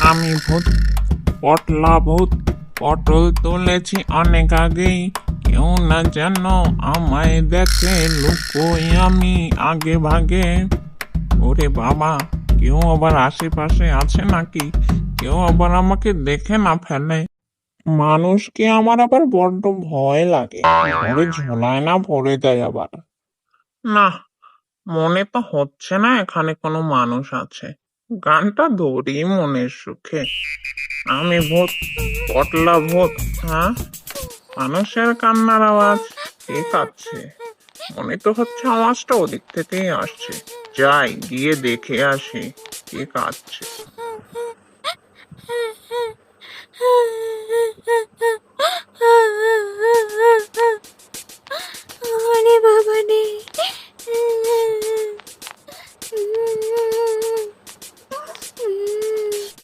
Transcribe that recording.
আমি ভূত, পটলা ভূত। পটল তুলেছি অনেক আগেই, কেউ না যেন আমায় দেখে, লুকোই আমি আগে ভাগে। ওরে বাবা, কেউ আবার আশেপাশে আছে নাকি? কেউ আবার আমাকে দেখে না ফেলে? মানুষকে আমার আবার বড্ড ভয় লাগে, ঘরে ঝোলায় না পড়ে যায় আবার। না, মনে তো হচ্ছে না এখানে কোনো মানুষ আছে। গানটা ধরি মনের সুখে। আমি ভূত, পটলা ভূত। হ্যাঁ, মানুষের কান্নার আওয়াজ। কে কাঁদছে? মনে তো হচ্ছে আওয়াজটা ওদিক থেকেই আসছে। যাই, গিয়ে দেখে আসি কে কাঁদছে।